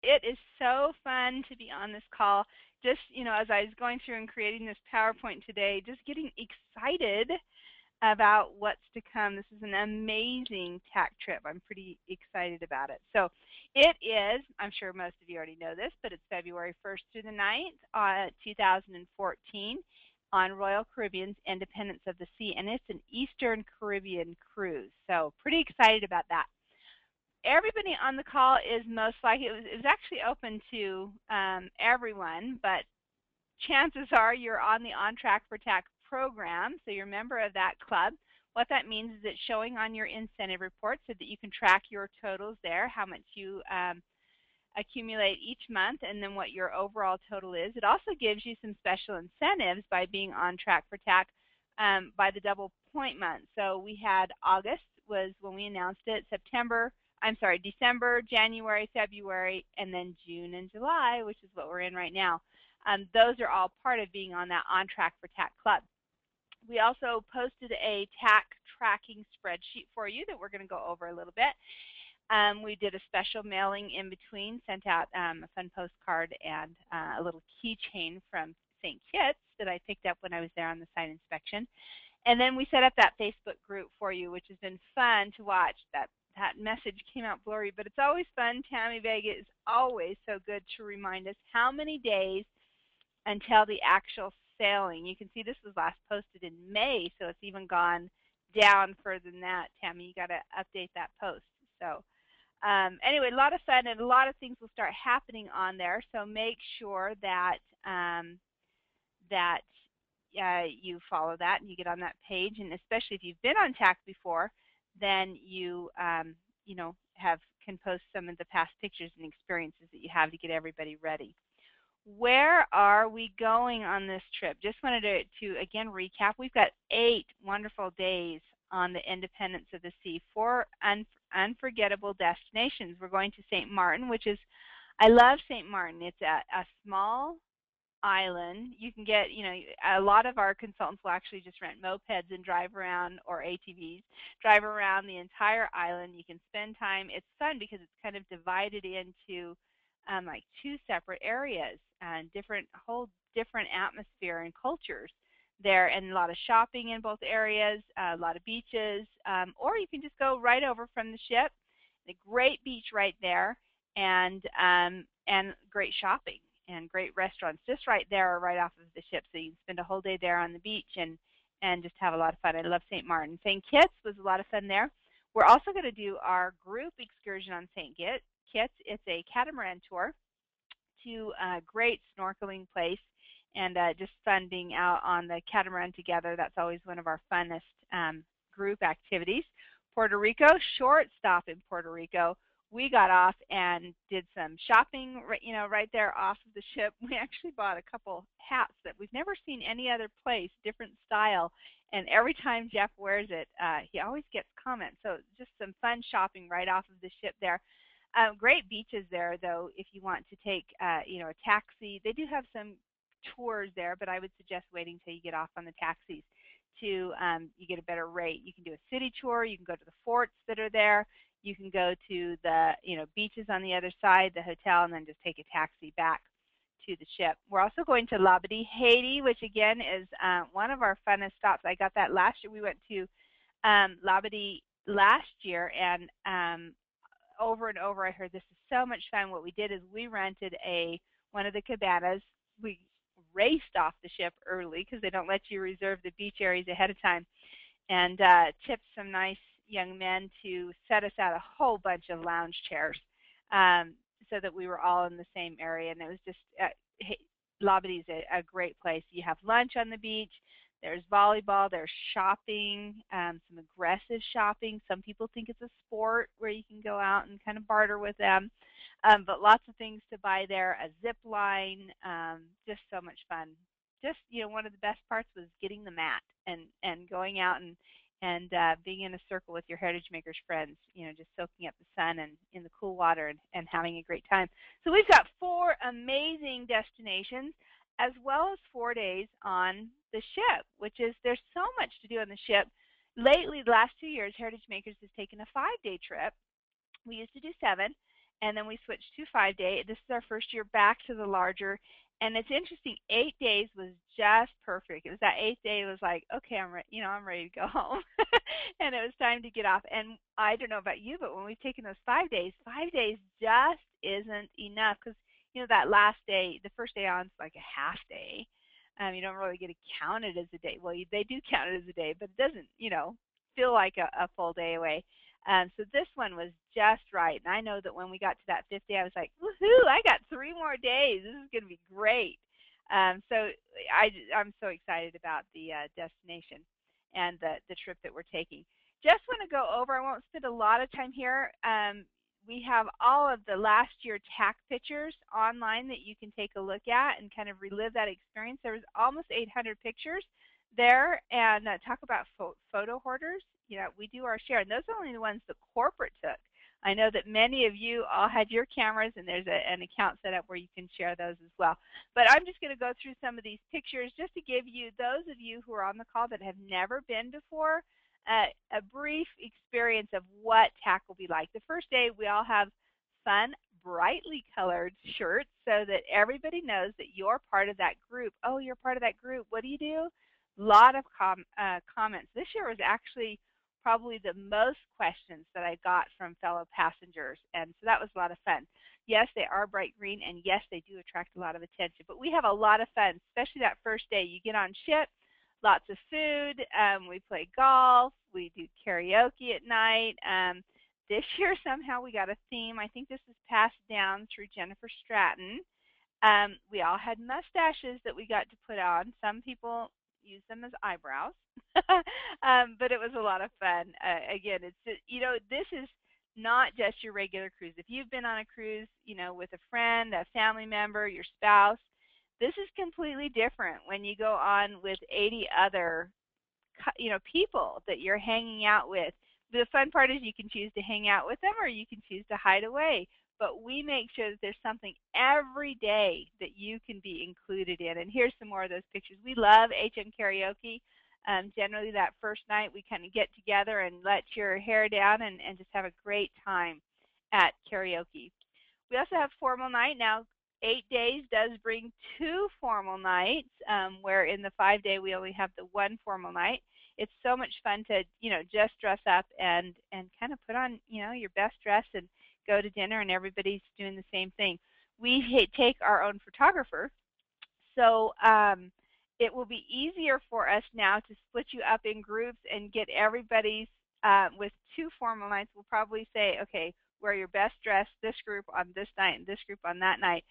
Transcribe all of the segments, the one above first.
It is so fun to be on this call. Just, as I was going through and creating this PowerPoint today, just getting excited about what's to come. This is an amazing TAC trip. I'm pretty excited about it. So it is, I'm sure most of you already know this, but it's February 1st through the 9th, 2014 on Royal Caribbean's Independence of the Sea, and it's an Eastern Caribbean cruise. So pretty excited about that. Everybody on the call is most likely, it was actually open to everyone, but chances are you're on the On Track for TAC program, so you're a member of that club. What that means is it's showing on your incentive report so that you can track your totals there, how much you accumulate each month, and then what your overall total is. It also gives you some special incentives by being on track for TAC by the double point month. So we had August was when we announced it, December, January, February, and then June and July, which is what we're in right now. Those are all part of being on that On Track for TAC club. We also posted a TAC tracking spreadsheet for you that we're going to go over a little bit. We did a special mailing in between, sent out a fun postcard and a little keychain from St. Kitts that I picked up when I was there on the site inspection. And then we set up that Facebook group for you, which has been fun to watch. That message came out blurry, but it's always fun. Tammy Vega is always so good to remind us how many days until the actual sailing. You can see this was last posted in May, so it's even gone down further than that. Tammy, you got to update that post. So anyway, a lot of fun, and a lot of things will start happening on there. So make sure that you follow that and you get on that page. And especially if you've been on TAC before, then you can post some of the past pictures and experiences that you have to get everybody ready. Where are we going on this trip? Just wanted to again recap. We've got 8 wonderful days on the Independence of the Sea, 4 unforgettable destinations. We're going to St. Martin, which is, I love St. Martin. It's a small island. You can get, a lot of our consultants will actually just rent mopeds and drive around, or ATVs, drive around the entire island. You can spend time. It's fun because it's kind of divided into like 2 separate areas and whole different atmosphere and cultures there, and a lot of shopping in both areas, a lot of beaches, or you can just go right over from the ship. A great beach right there, and great shopping and great restaurants just right there or right off of the ship, so you can spend a whole day there on the beach and just have a lot of fun. I love St. Martin. St. Kitts was a lot of fun there. We're also going to do our group excursion on St. Kitts. It's a catamaran tour to a great snorkeling place, and just fun being out on the catamaran together. That's always one of our funnest group activities. Puerto Rico, short stop in Puerto Rico. We got off and did some shopping, right there off of the ship. We actually bought a couple hats that we've never seen any other place, different style. And every time Jeff wears it, he always gets comments. So just some fun shopping right off of the ship there. Great beaches there, though, if you want to take, a taxi. They do have some tours there, but I would suggest waiting until you get off on the taxis to you get a better rate. You can do a city tour. You can go to the forts that are there. You can go to the beaches on the other side, the hotel, and then just take a taxi back to the ship. We're also going to Labadee, Haiti, which again is one of our funnest stops. I got that last year. We went to Labadee last year, and over and over I heard this is so much fun. What we did is we rented one of the cabanas. We raced off the ship early because they don't let you reserve the beach areas ahead of time, and tipped some nice young men to set us out a whole bunch of lounge chairs so that we were all in the same area. And it was just, Labadee's a great place. You have lunch on the beach. There's volleyball. There's shopping, some aggressive shopping. Some people think it's a sport where you can go out and kind of barter with them. But lots of things to buy there, a zip line, just so much fun. Just, one of the best parts was getting the mat and going out and being in a circle with your Heritage Makers friends, just soaking up the sun and in the cool water and having a great time. So we've got 4 amazing destinations as well as 4 days on the ship, which is, there's so much to do on the ship. Lately, the last 2 years, Heritage Makers has taken a 5-day trip. We used to do 7, and then we switched to 5-day. This is our first year back to the larger. And it's interesting, 8 days was just perfect. It was that 8th day, it was like, okay, I'm ready to go home. And it was time to get off. And I don't know about you, but when we've taken those 5 days just isn't enough, because that last day, the first day on is like a half day. You don't really get to count it as a day. Well, they do count it as a day, but it doesn't, feel like a full day away. So this one was just right. And I know that when we got to that 5th day, I was like, woohoo, I got 3 more days. This is going to be great. So I'm so excited about the destination and the trip that we're taking. Just want to go over, I won't spend a lot of time here. We have all of the last year TAC pictures online that you can take a look at and kind of relive that experience. There was almost 800 pictures there, and talk about photo hoarders. We do our share, and those are only the ones the corporate took. I know that many of you all had your cameras, and there's an account set up where you can share those as well. But I'm just going to go through some of these pictures just to give you, those of you who are on the call that have never been before, a brief experience of what TAC will be like. The first day, we all have fun, brightly colored shirts so that everybody knows that you're part of that group. Oh, you're part of that group. What do you do? A lot of comments. This year was actually probably the most questions that I got from fellow passengers, and so that was a lot of fun. Yes, they are bright green, and yes, they do attract a lot of attention, but we have a lot of fun, especially that first day. You get on ship, lots of food, we play golf, we do karaoke at night. This year, somehow, we got a theme. I think this is passed down through Jennifer Stratton. We all had mustaches that we got to put on. Some people use them as eyebrows. But it was a lot of fun. Again, it's just, this is not just your regular cruise. If you've been on a cruise, with a friend, a family member, your spouse, this is completely different when you go on with 80 other, people that you're hanging out with. The fun part is you can choose to hang out with them or you can choose to hide away. But we make sure that there's something every day that you can be included in. And here's some more of those pictures. We love HM karaoke. Generally that first night we kind of get together and let your hair down and just have a great time at karaoke. We also have formal night. Now 8 days does bring 2 formal nights, where in the 5-day we only have the 1 formal night. It's so much fun to, just dress up and kind of put on, your best dress and go to dinner, and everybody's doing the same thing. We take our own photographer, so it will be easier for us now to split you up in groups and get everybody's, with 2 formal nights, we'll probably say, okay, wear your best dress, this group on this night and this group on that night,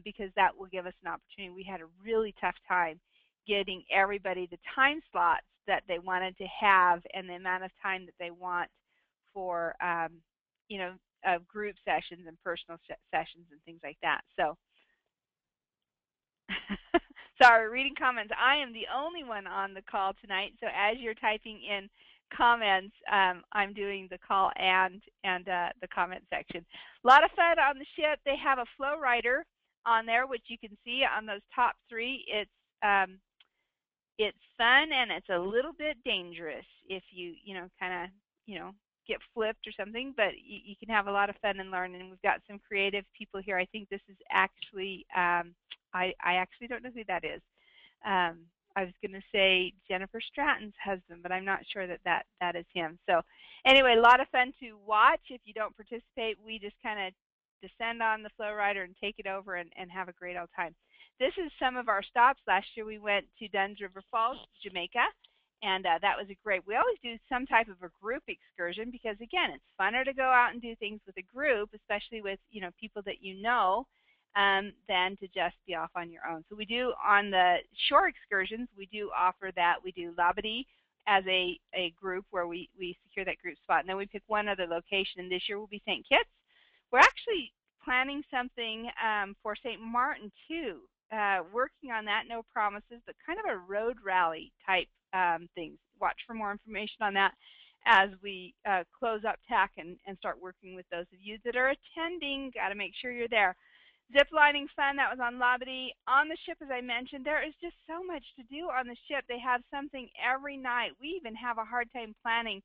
because that will give us an opportunity. We had a really tough time getting everybody the time slots that they wanted to have and the amount of time that they want for, group sessions and personal sessions and things like that. So, sorry, reading comments. I am the only one on the call tonight, so as you're typing in comments, I'm doing the call and the comment section. A lot of fun on the ship. They have a flow rider on there, which you can see on those top 3. It's fun and it's a little bit dangerous if you kind of get flipped or something, but you can have a lot of fun and learn. And we've got some creative people here. I think this is actually I actually don't know who that is. I was going to say Jennifer Stratton's husband, but I'm not sure that is him. So anyway, a lot of fun to watch. If you don't participate, we just kind of descend on the flow rider and take it over and have a great old time. This is some of our stops. Last year we went to Dunn's River Falls, Jamaica, and that was great. We always do some type of a group excursion because, again, it's funner to go out and do things with a group, especially with people that you know, than to just be off on your own. So we do, on the shore excursions, we do offer that. We do Labadee as a group where we secure that group spot, and then we pick one other location, and this year will be St. Kitts. We're actually planning something for St. Martin too. Working on that, no promises, but kind of a road rally type things. Watch for more information on that as we close up TAC and start working with those of you that are attending. Got to make sure you're there. Zip lining fun, that was on Labadee. On the ship, as I mentioned, there is just so much to do on the ship. They have something every night. We even have a hard time planning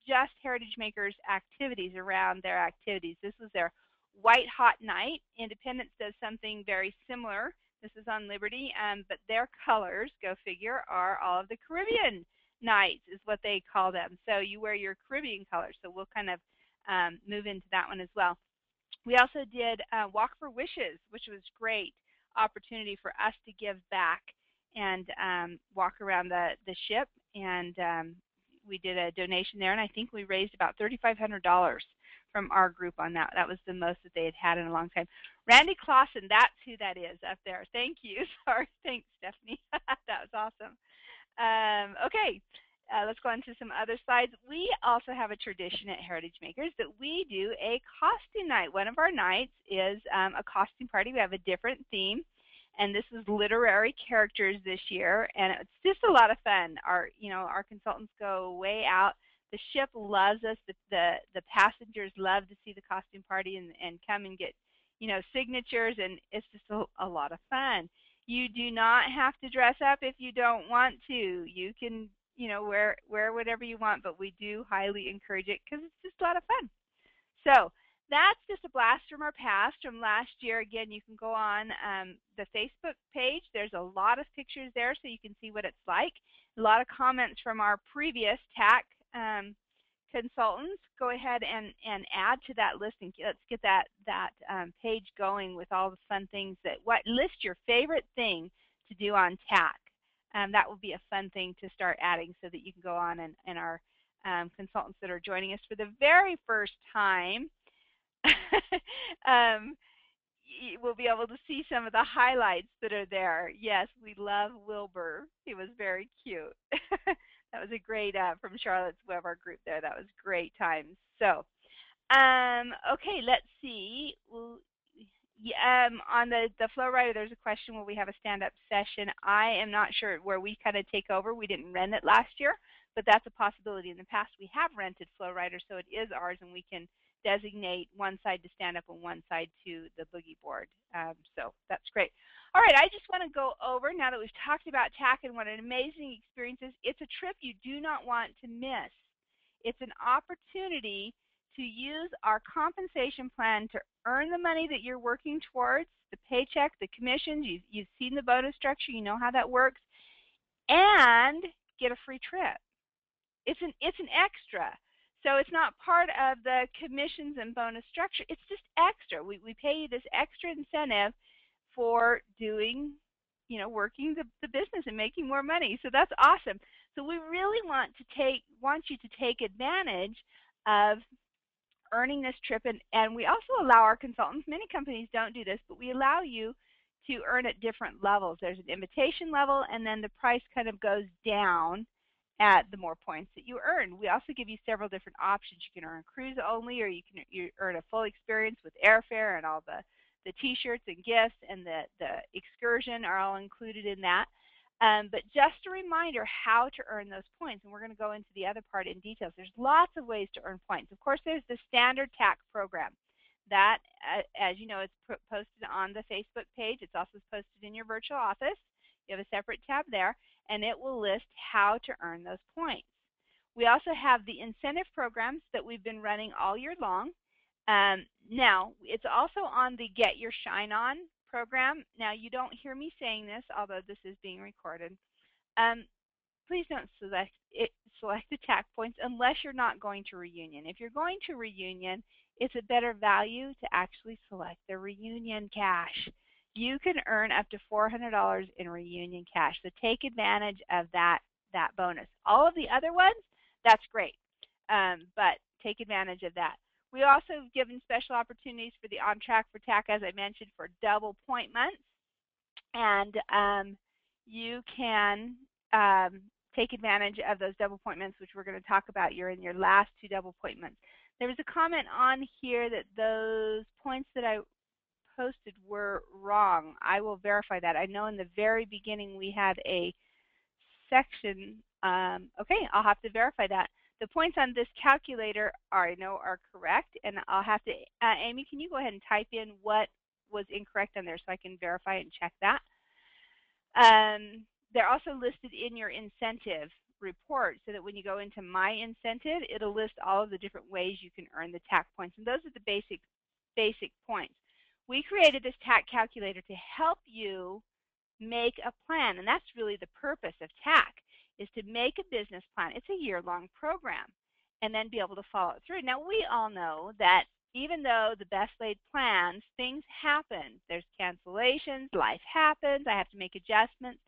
just Heritage Makers activities around their activities. This was their White Hot Night. Independence does something very similar. This is on Liberty, but their colors, go figure, are all of the Caribbean nights is what they call them. So you wear your Caribbean colors. So we'll kind of move into that one as well. We also did Walk for Wishes, which was great opportunity for us to give back and walk around the ship. And we did a donation there, and I think we raised about $3,500 from our group on that. That was the most that they had had in a long time. Randy Clausen, that's who that is up there. Thank you. Sorry. Thanks, Stephanie. That was awesome. Okay. Let's go on to some other slides. We also have a tradition at Heritage Makers that we do a costume night. One of our nights is a costume party. We have a different theme, and this is literary characters this year, and it's just a lot of fun. Our consultants go way out. The ship loves us. The passengers love to see the costume party and come and get signatures, and it's just a lot of fun. You do not have to dress up if you don't want to. You can wear whatever you want, but we do highly encourage it because it's just a lot of fun. So that's just a blast from our past from last year. Again, you can go on the Facebook page. There's a lot of pictures there so you can see what it's like. A lot of comments from our previous TAC consultants. Go ahead and add to that list, and let's get that page going with all the fun things list your favorite thing to do on TAC. That will be a fun thing to start adding so that you can go on and our consultants that are joining us for the very first time we'll be able to see some of the highlights that are there. Yes, we love Wilbur. He was very cute. That was a great, from Charlotte's Web, our group there. That was great times. So, okay, let's see. On the Flow Rider, there's a question, will we have a stand-up session? I am not sure where we kind of take over. We didn't rent it last year, but that's a possibility. In the past, we have rented Flow Rider, so it is ours, and we can designate one side to stand up and one side to the boogie board. So that's great. All right, I just want to go over, now that we've talked about TAC and what an amazing experience is, it's a trip you do not want to miss. It's an opportunity to use our compensation plan to earn the money that you're working towards, the paycheck, the commissions, you've seen the bonus structure, you know how that works, and get a free trip. It's an extra. So it's not part of the commissions and bonus structure. It's just extra. We pay you this extra incentive for doing, working the business and making more money. So that's awesome. So we really want you to take advantage of earning this trip, and we also allow our consultants, many companies don't do this, but we allow you to earn at different levels. There's an invitation level, and then the price kind of goes down at the more points that you earn. We also give you several different options. You can earn cruise only, or you earn a full experience with airfare, and all the t-shirts and gifts and the excursion are all included in that. But just a reminder how to earn those points, and we're going to go into the other part in details. There's lots of ways to earn points. Of course, there's the standard TAC program. That, as you know, it's posted on the Facebook page. It's also posted in your virtual office. You have a separate tab there, and it will list how to earn those points. We also have the incentive programs that we've been running all year long. Now, it's also on the Get Your Shine On program. Now, you don't hear me saying this, although this is being recorded. Please don't select the TAC points unless you're not going to reunion. If you're going to reunion, it's a better value to actually select the reunion cash. You can earn up to $400 in reunion cash, so take advantage of that bonus. All of the other ones, that's great, but take advantage of that. We also have given special opportunities for the On Track for TAC, as I mentioned, for double point months. And you can take advantage of those double point months, which we're going to talk about. You're in your last 2 double point months. There was a comment on here that those points that I posted were wrong. I will verify that. I know in the very beginning we had a section. Okay, I'll have to verify that. The points on this calculator I know are correct, and I'll have to, Amy, can you go ahead and type in what was incorrect on there so I can verify and check that? They're also listed in your incentive report, so that when you go into My Incentive, it'll list all of the different ways you can earn the TAC points, and those are the basic basic points. We created this TAC calculator to help you make a plan, and that's really the purpose of TAC, is to make a business plan. It's a year-long program, and then be able to follow it through. Now, we all know that even though the best laid plans, things happen. There's cancellations, life happens, I have to make adjustments.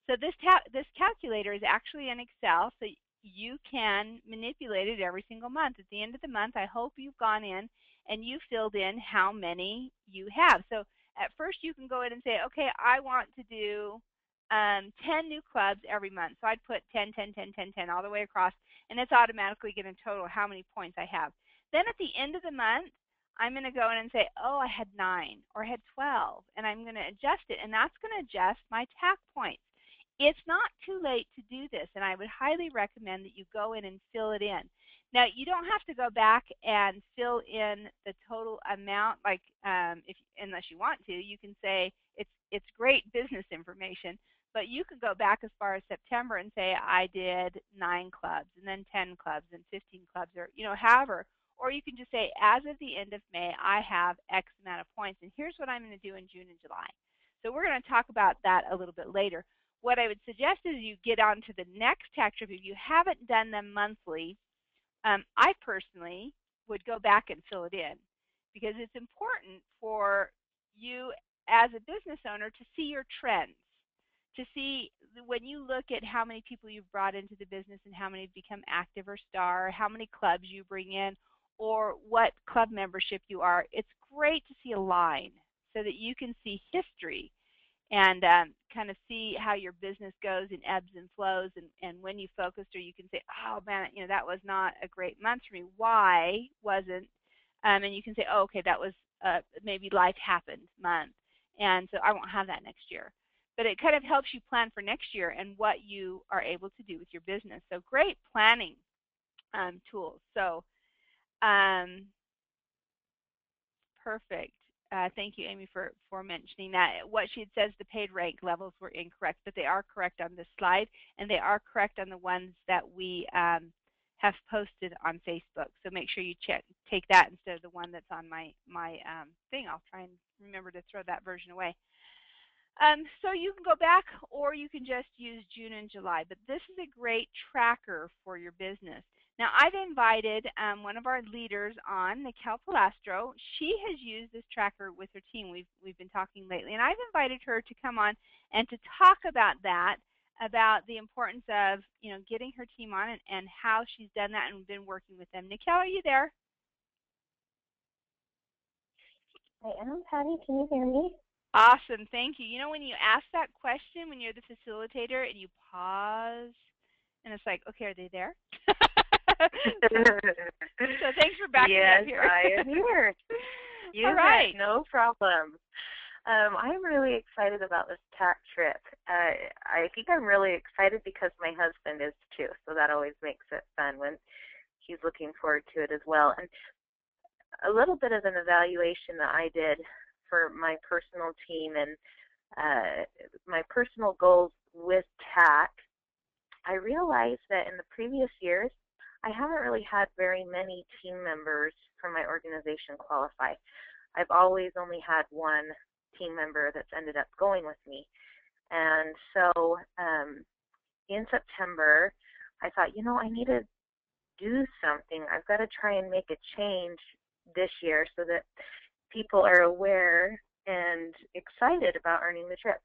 So this calculator is actually in Excel, so you can manipulate it every single month. At the end of the month, I hope you've gone in and you filled in how many you have. So at first you can go in and say, okay, I want to do 10 new clubs every month. So I'd put 10, 10, 10, 10, 10 all the way across, and it's automatically going to total how many points I have. Then at the end of the month, I'm going to go in and say, oh, I had 9 or I had 12, and I'm going to adjust it, and that's going to adjust my TAC points. It's not too late to do this, and I would highly recommend that you go in and fill it in. Now, you don't have to go back and fill in the total amount, like unless you want to. You can say it's great business information, but you could go back as far as September and say I did 9 clubs, and then 10 clubs, and 15 clubs, or however. Or you can just say, as of the end of May, I have X amount of points, and here's what I'm going to do in June and July. So we're going to talk about that a little bit later. What I would suggest is you get on to the next TAC trip. If you haven't done them monthly, I personally would go back and fill it in, because it's important for you as a business owner to see your trends, to see when you look at how many people you've brought into the business and how many have become active or star, how many clubs you bring in, or what club membership you are. It's great to see a line so that you can see history and kind of see how your business goes in ebbs and flows, and when you focused, or you can say, oh man, that was not a great month for me. Why wasn't? And you can say, oh, okay, that was maybe life happened month, and so I won't have that next year. But it kind of helps you plan for next year and what you are able to do with your business. So great planning tools. So perfect. Thank you, Amy, for mentioning that. What she says, the paid rank levels were incorrect, but they are correct on this slide, and they are correct on the ones that we have posted on Facebook. So make sure you take that instead of the one that's on my thing. I'll try and remember to throw that version away. So you can go back, or you can just use June and July, but this is a great tracker for your business. Now, I've invited one of our leaders on, Nikel Palastro. She has used this tracker with her team. We've been talking lately, and I've invited her to come on and to talk about that, about the importance of getting her team on and how she's done that and been working with them. Nikel, are you there? I am, Patty. Can you hear me? Awesome, thank you. When you ask that question, when you're the facilitator and you pause, and it's like, okay, are they there? so thanks for backing up here. Yes, I am here. You bet, no problem. I'm really excited about this TAC trip. I think I'm really excited because my husband is too, so that always makes it fun when he's looking forward to it as well. And a little bit of an evaluation that I did for my personal team and my personal goals with TAC, I realized that in the previous years, I haven't really had very many team members from my organization qualify. I've always only had one team member that's ended up going with me. And so in September, I thought, I need to do something. I've got to try and make a change this year so that people are aware and excited about earning the trip.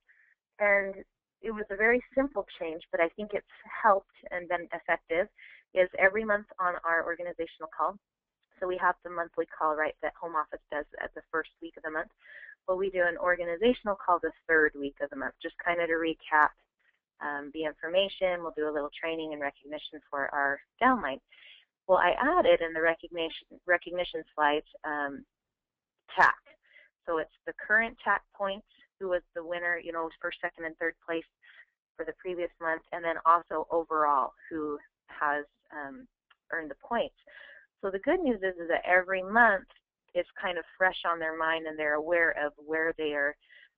And it was a very simple change, but I think it's helped and been effective, is every month on our organizational call. So we have the monthly call, right, that home office does at the first week of the month. Well, we do an organizational call the third week of the month, just kind of to recap the information. We'll do a little training and recognition for our downline. Well, I added in the recognition slides TAC. So it's the current TAC points, who was the winner, first, second, and third place for the previous month, and then also overall, who has earned the points. So the good news is that every month it's kind of fresh on their mind, and they're aware of where they are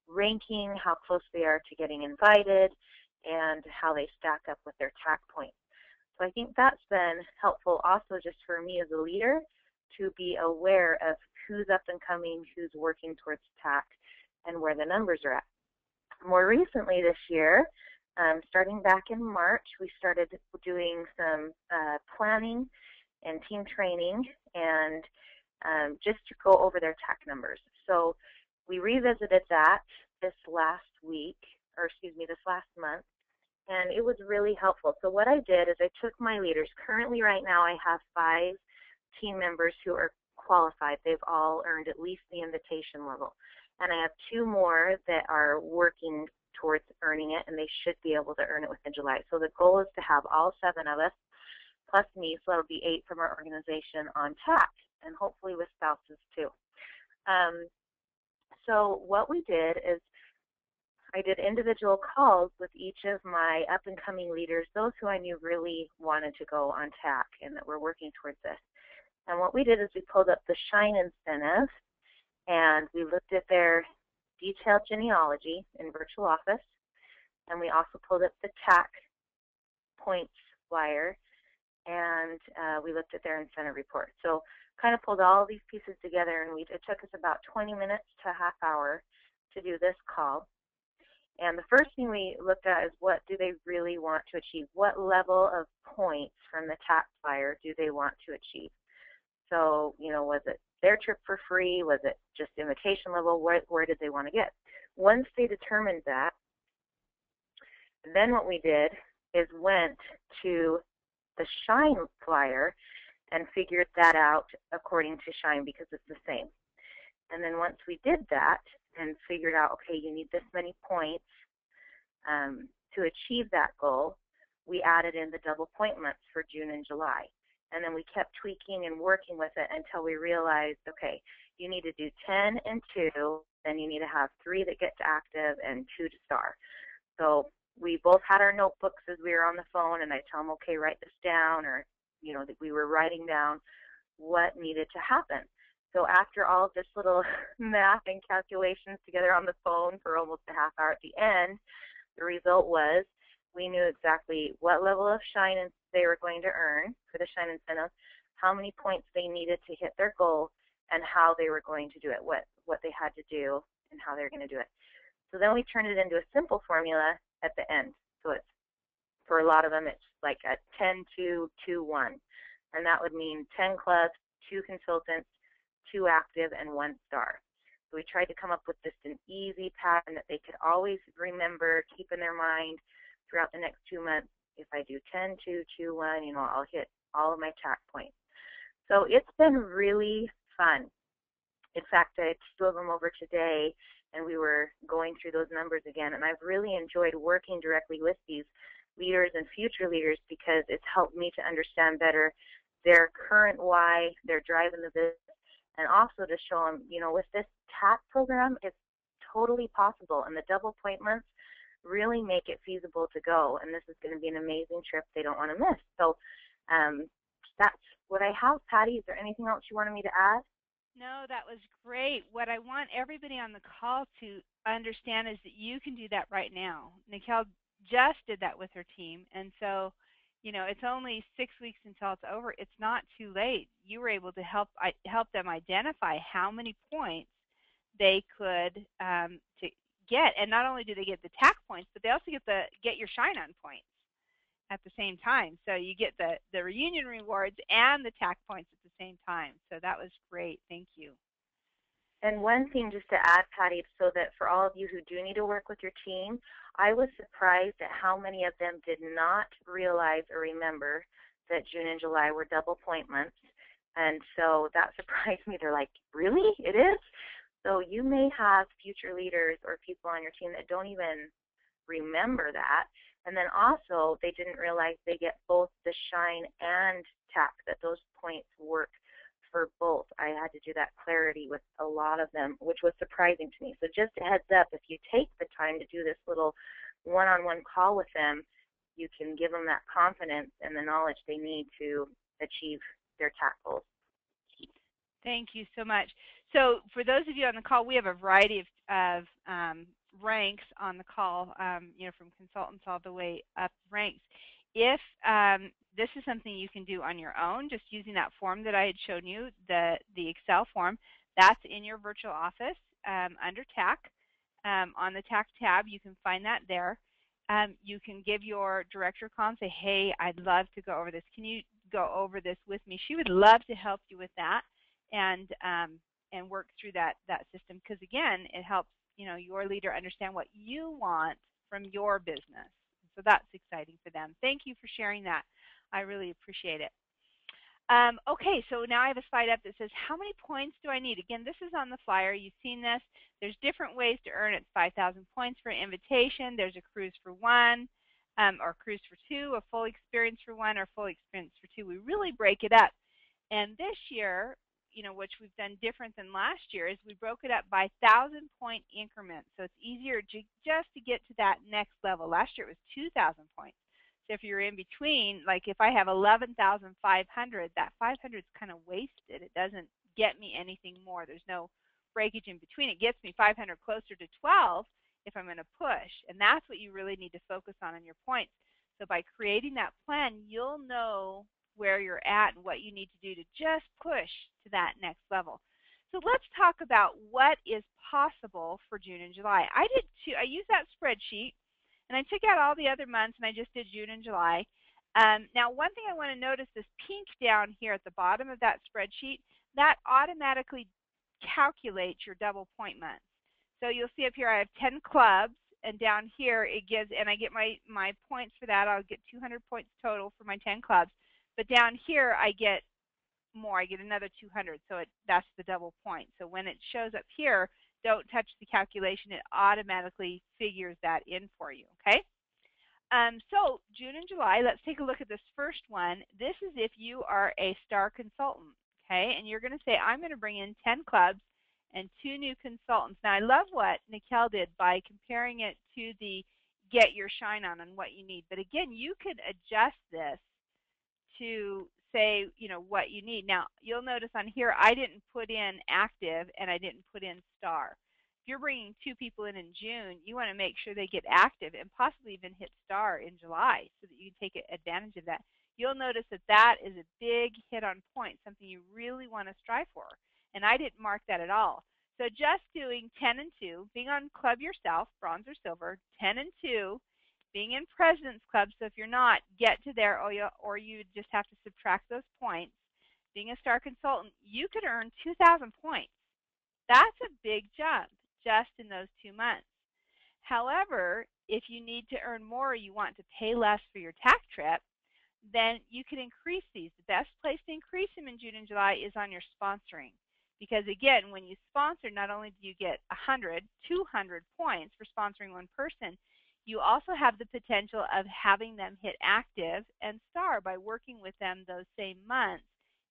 ranking, how close they are to getting invited, and how they stack up with their TAC points. So I think that's been helpful also just for me as a leader to be aware of who's up and coming, who's working towards TAC, and where the numbers are at. More recently this year, starting back in March, we started doing some planning and team training and just to go over their TAC numbers. So we revisited that this last month, and it was really helpful. So what I did is I took my leaders. Currently right now I have 5 team members who are qualified. They've all earned at least the invitation level. And I have 2 more that are working towards earning it, and they should be able to earn it within July. So the goal is to have all 7 of us, plus me, so that'll be 8 from our organization on TAC, and hopefully with spouses too. So what we did is I did individual calls with each of my up-and-coming leaders, those who I knew really wanted to go on TAC and that were working towards this. And what we did is we pulled up the Shine incentive, and we looked at their detailed genealogy in Virtual Office, and we also pulled up the TAC points flyer, and we looked at their incentive report. So kind of pulled all these pieces together, and it took us about 20 minutes to a half hour to do this call. And the first thing we looked at is what do they really want to achieve? What level of points from the TAC flyer do they want to achieve? So, was it their trip for free? Was it just invitation level? Where did they want to get? Once they determined that, then what we did is went to the Shine flyer and figured that out according to Shine because it's the same. And then once we did that and figured out, okay, you need this many points to achieve that goal, we added in the double point months for June and July. And then we kept tweaking and working with it until we realized, okay, you need to do 10 and 2, then you need to have 3 that get to active and 2 to star. So we both had our notebooks as we were on the phone, and I tell them, okay, write this down, or, that we were writing down what needed to happen. So after all of this little math and calculations together on the phone for almost a half hour at the end, the result was we knew exactly what level of Shine they were going to earn for the Shine incentive, how many points they needed to hit their goal, and how they were going to do it, what they had to do, and how they were going to do it. So then we turned it into a simple formula at the end. So it's, for a lot of them, it's like a 10-2-2-1. And that would mean 10 clubs, 2 consultants, 2 active, and 1 star. So we tried to come up with just an easy pattern that they could always remember, keep in their mind throughout the next 2 months. If I do 10-2-2-1, I'll hit all of my TAC points. So it's been really fun. In fact, I drove them over today, and we were going through those numbers again, and I've really enjoyed working directly with these leaders and future leaders because it's helped me to understand better their current why, their drive in the business, and also to show them, with this TAC program, it's totally possible, and the double point months really make it feasible to go, and this is going to be an amazing trip they don't want to miss. So that's what I have. Patty, is there anything else you wanted me to add? No, that was great. What I want everybody on the call to understand is that you can do that right now. Nicole just did that with her team, and so it's only 6 weeks until it's over. It's not too late. You were able to help them identify how many points they could to get, and not only do they get the TAC points, but they also get your Shine On points at the same time. So you get the reunion rewards and the TAC points at the same time. So that was great. Thank you. And one thing just to add, Patty, so that for all of you who do need to work with your team, I was surprised at how many of them did not realize or remember that June and July were double point months. And so that surprised me. They're like, really? It is? So you may have future leaders or people on your team that don't even remember that. And then also they didn't realize they get both the Shine and TAC, that those points work for both. I had to do that clarity with a lot of them, which was surprising to me. So just a heads up, if you take the time to do this little one-on-one call with them, you can give them that confidence and the knowledge they need to achieve their TAC goals. Thank you so much. So for those of you on the call, we have a variety of ranks on the call, from consultants all the way up ranks. If this is something you can do on your own, just using that form that I had shown you, the Excel form. That's in your virtual office under TAC. On the TAC tab, you can find that there. You can give your director a call and say, hey, I'd love to go over this. Can you go over this with me? She would love to help you with that and work through that system, because, again, it helps your leader understand what you want from your business. So that's exciting for them. Thank you for sharing that. I really appreciate it. Okay, so now I have a slide up that says, how many points do I need? Again, this is on the flyer. You've seen this. There's different ways to earn it. 5,000 points for invitation. There's a cruise for one, or cruise for two, a full experience for one, or full experience for two. We really break it up. And this year, which we've done different than last year, is we broke it up by 1,000-point increments. So it's easier just to get to that next level. Last year it was 2,000 points. So if you're in between, like if I have 11,500, that 500 is kind of wasted. It doesn't get me anything more. There's no breakage in between. It gets me 500 closer to 12 if I'm going to push. And that's what you really need to focus on in your points. So by creating that plan, you'll know where you're at and what you need to do to just push to that next level. So let's talk about what is possible for June and July. I used that spreadsheet, and I took out all the other months, and I just did June and July. Now, one thing I want to notice, this pink down here at the bottom of that spreadsheet, that automatically calculates your double point months. So you'll see up here I have 10 clubs, and down here it gives, and I get my points for that. I'll get 200 points total for my 10 clubs. But down here I get more. I get another 200, so that's the double point. So when it shows up here, don't touch the calculation. It automatically figures that in for you, okay? So June and July, let's take a look at this first one. This is if you are a star consultant, okay? And you're going to say, I'm going to bring in 10 clubs and 2 new consultants. Now, I love what Nikel did by comparing it to the get your shine on and what you need. But again, you could adjust this to say, what you need. Now, you'll notice on here, I didn't put in active and I didn't put in star. If you're bringing 2 people in June, you want to make sure they get active and possibly even hit star in July so that you can take advantage of that. You'll notice that that is a big hit on point, something you really want to strive for. And I didn't mark that at all. So just doing 10 and 2, being on club yourself, bronze or silver, 10 and 2, being in President's Club, so if you're not, get to there, or you just have to subtract those points. Being a star consultant, you could earn 2,000 points. That's a big jump just in those 2 months. However, if you need to earn more or you want to pay less for your TAC trip, then you can increase these. The best place to increase them in June and July is on your sponsoring. Because again, when you sponsor, not only do you get 100, 200 points for sponsoring one person, you also have the potential of having them hit active and star by working with them those same months.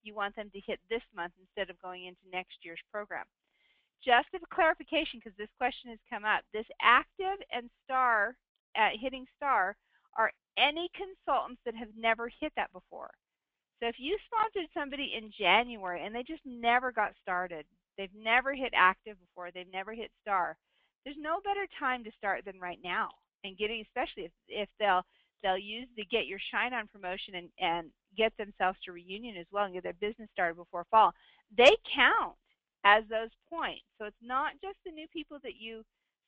You want them to hit this month instead of going into next year's program. Just as a clarification, because this question has come up, this active and star, hitting star, are any consultants that have never hit that before. So if you sponsored somebody in January and they just never got started, they've never hit active before, they've never hit star, there's no better time to start than right now. And getting, especially if they'll use the Get Your Shine On promotion and get themselves to reunion as well and get their business started before fall, they count as those points. So it's not just the new people that you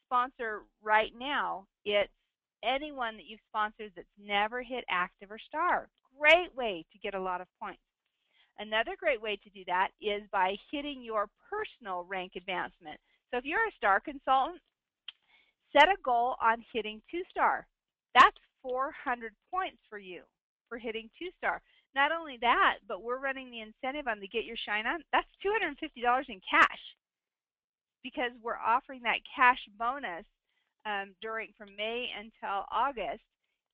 sponsor right now, it's anyone that you've sponsored that's never hit active or star. Great way to get a lot of points. Another great way to do that is by hitting your personal rank advancement. So if you're a star consultant, set a goal on hitting 2-star. That's 400 points for you for hitting 2-star. Not only that, but we're running the incentive on the Get Your Shine On. That's $250 in cash because we're offering that cash bonus from May until August.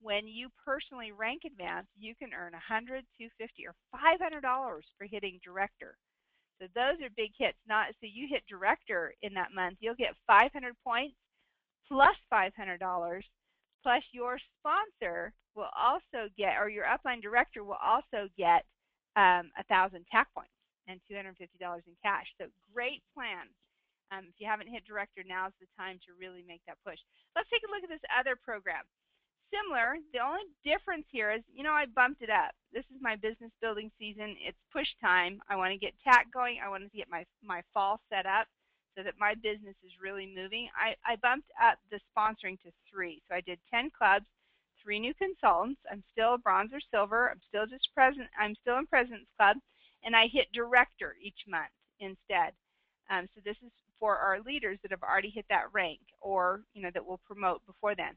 When you personally rank advance, you can earn $100, $250, or $500 for hitting director. So those are big hits. So you hit director in that month, you'll get 500 points plus $500, plus your sponsor will also get, or your upline director will also get 1,000 TAC points and $250 in cash. So great plan. If you haven't hit director, now's the time to really make that push. Let's take a look at this other program. similar. The only difference here is, you know, I bumped it up. This is my business building season. It's push time. I want to get TAC going. I want to get my fall set up so that my business is really moving. I bumped up the sponsoring to 3. So I did 10 clubs, 3 new consultants. I'm still bronze or silver. I'm still in President's Club, and I hit director each month instead. So this is for our leaders that have already hit that rank, or that we'll promote before then.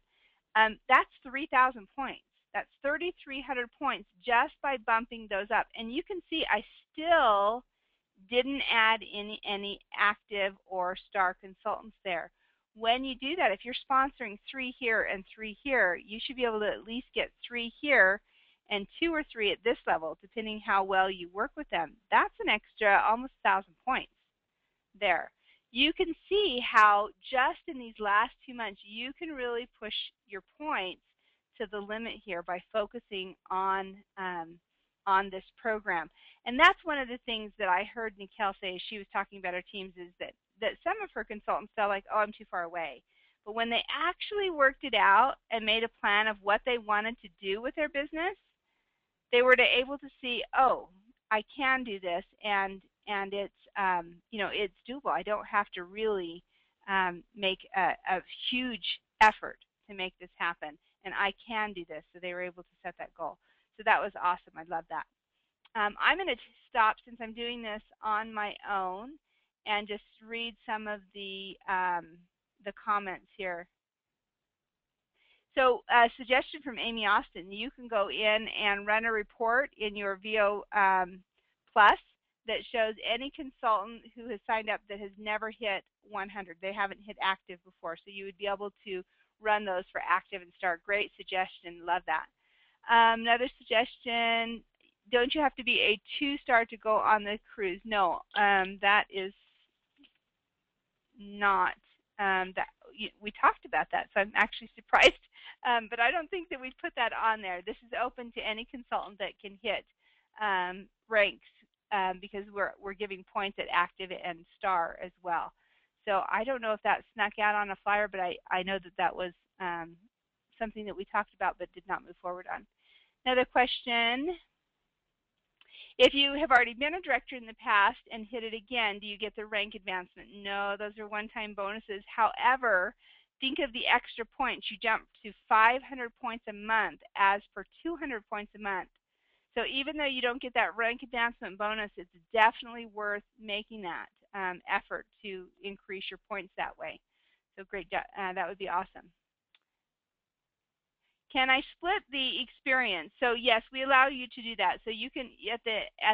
That's 3,000 points. That's 3,300 points just by bumping those up. And you can see I still didn't add any active or star consultants there. When you do that, if you're sponsoring 3 here and 3 here, you should be able to at least get 3 here and 2 or 3 at this level, depending how well you work with them. That's an extra almost 1,000 points there. You can see how just in these last 2 months you can really push your points to the limit here by focusing on this program. And that's one of the things that I heard Nikel say as she was talking about her teams, is that some of her consultants felt like, oh, I'm too far away. But when they actually worked it out and made a plan of what they wanted to do with their business, they were able to see, oh, I can do this, and it's it's doable. I don't have to really make a huge effort to make this happen, and I can do this. So they were able to set that goal. So that was awesome. I love that. I'm going to stop since I'm doing this on my own and just read some of the comments here. So a suggestion from Amy Austin: you can go in and run a report in your VO Plus that shows any consultant who has signed up that has never hit 100. They haven't hit active before. So you would be able to run those for active and start. Great suggestion. Love that. Another suggestion: don't you have to be a 2-star to go on the cruise? No, that is not. We talked about that, so I'm actually surprised. But I don't think that we put that on there. This is open to any consultant that can hit ranks, because we're giving points at active and star as well. So I don't know if that snuck out on a flyer, but I know that was something that we talked about but did not move forward on. Another question: if you have already been a director in the past and hit it again, do you get the rank advancement? No, those are one-time bonuses. However, think of the extra points. You jump to 500 points a month as per 200 points a month. So even though you don't get that rank advancement bonus, it's definitely worth making that effort to increase your points that way. So great, that would be awesome. Can I split the experience? So yes, we allow you to do that. So you can, at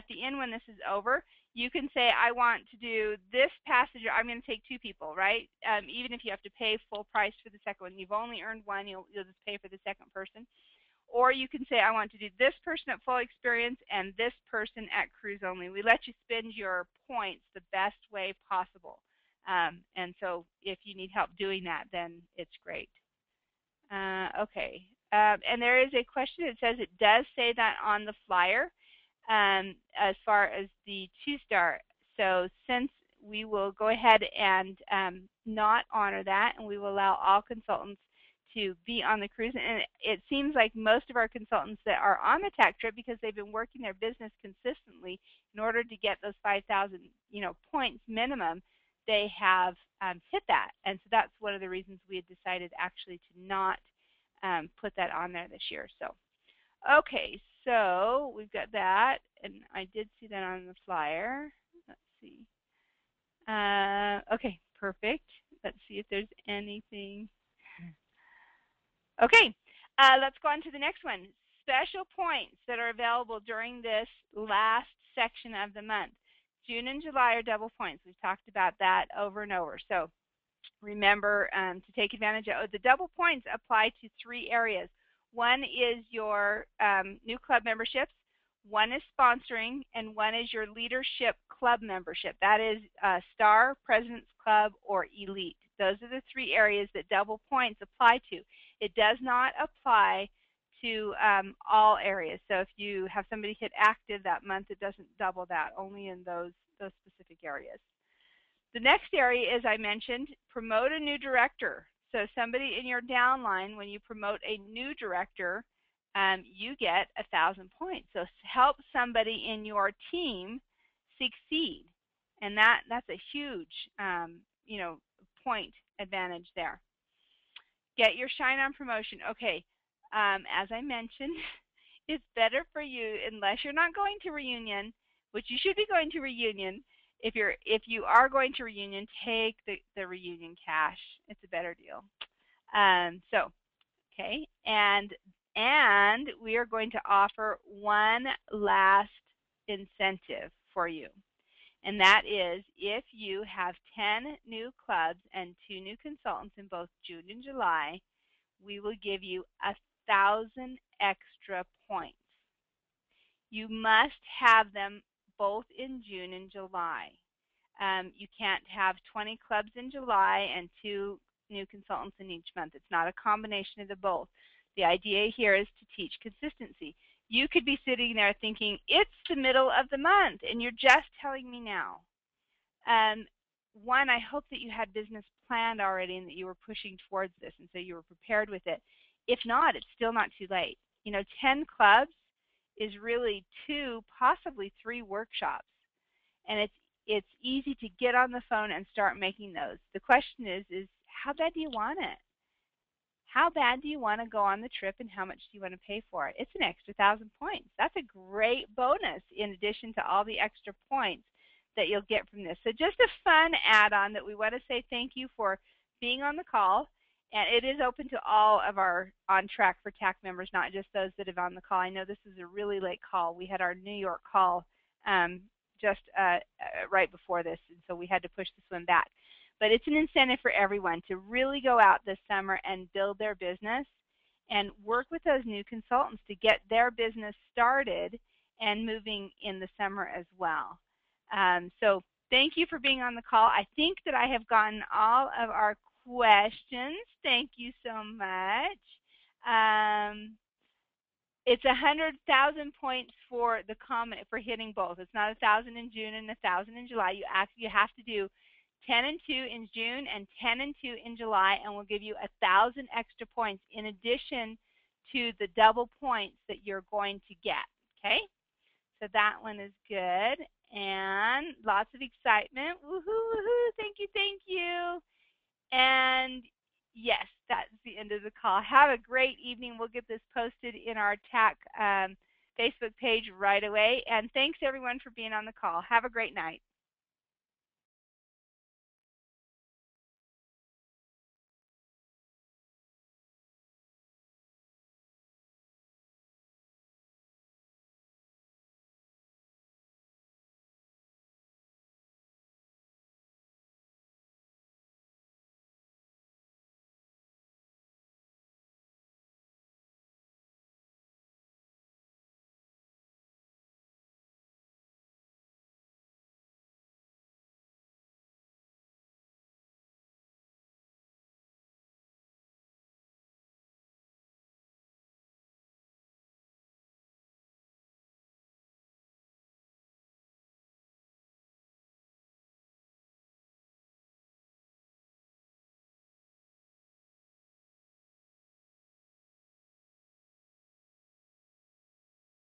the end when this is over, you can say, I want to do this passage. I'm going to take 2 people, right? Even if you have to pay full price for the second one. You've only earned 1, you'll just pay for the second person. Or you can say, I want to do this person at full experience and this person at cruise only. We let you spend your points the best way possible. And so if you need help doing that, then it's great. Okay. And there is a question that says it does say that on the flyer as far as the 2-star. So since we will go ahead and not honor that, and we will allow all consultants to be on the cruise. And it seems like most of our consultants that are on the TAC trip, because they've been working their business consistently in order to get those 5,000 points minimum, they have hit that. And so that's one of the reasons we had decided actually to not put that on there this year. So, okay, so we've got that, and I did see that on the flyer. Let's see. Okay, perfect. Let's see if there's anything. Okay, let's go on to the next one. Special points that are available during this last section of the month. June and July are double points. We've talked about that over and over. So remember to take advantage of the double points. Apply to 3 areas. One is your new club memberships, one is sponsoring, and one is your leadership club membership. That is Star, President's Club, or Elite. Those are the 3 areas that double points apply to. It does not apply to all areas. So if you have somebody hit active that month, it doesn't double that, only in those specific areas. The next area, as I mentioned, promote a new director. So somebody in your downline, when you promote a new director, you get 1,000 points. So help somebody in your team succeed, and that's a huge, point advantage there. Get your shine on promotion. Okay, as I mentioned, it's better for you, unless you're not going to reunion, which you should be going to reunion. If you are going to reunion, take the reunion cash. It's a better deal. Okay, and we are going to offer one last incentive for you. And that is, if you have 10 new clubs and 2 new consultants in both June and July, we will give you 1,000 extra points. You must have them both in June and July. You can't have 20 clubs in July and 2 new consultants in each month. It's not a combination of the both. The idea here is to teach consistency. You could be sitting there thinking, it's the middle of the month, and you're just telling me now. One, I hope that you had business planned already and that you were pushing towards this, and so you were prepared with it. If not, it's still not too late. 10 clubs is really 2, possibly 3 workshops. And it's easy to get on the phone and start making those. The question is how bad do you want it? How bad do you want to go on the trip, and how much do you want to pay for it? It's an extra 1,000 points. That's a great bonus in addition to all the extra points that you'll get from this. So just a fun add-on that we want to say thank you for being on the call. And it is open to all of our On Track for TAC members, not just those that have on the call. I know this is a really late call. We had our New York call just right before this, and so we had to push this one back. But it's an incentive for everyone to really go out this summer and build their business and work with those new consultants to get their business started and moving in the summer as well. So thank you for being on the call. I think that I have gotten all of our questions. Thank you so much. It's 100,000 points for the comment for hitting both. It's not 1,000 in June and 1,000 in July. You have to do 10 and 2 in June and 10 and 2 in July, and we'll give you 1,000 extra points in addition to the double points that you're going to get. Okay, so that one is good, and lots of excitement. Woohoo! Woohoo! Thank you, thank you. And yes, that's the end of the call. Have a great evening. We'll get this posted in our TAC Facebook page right away. And thanks everyone for being on the call. Have a great night.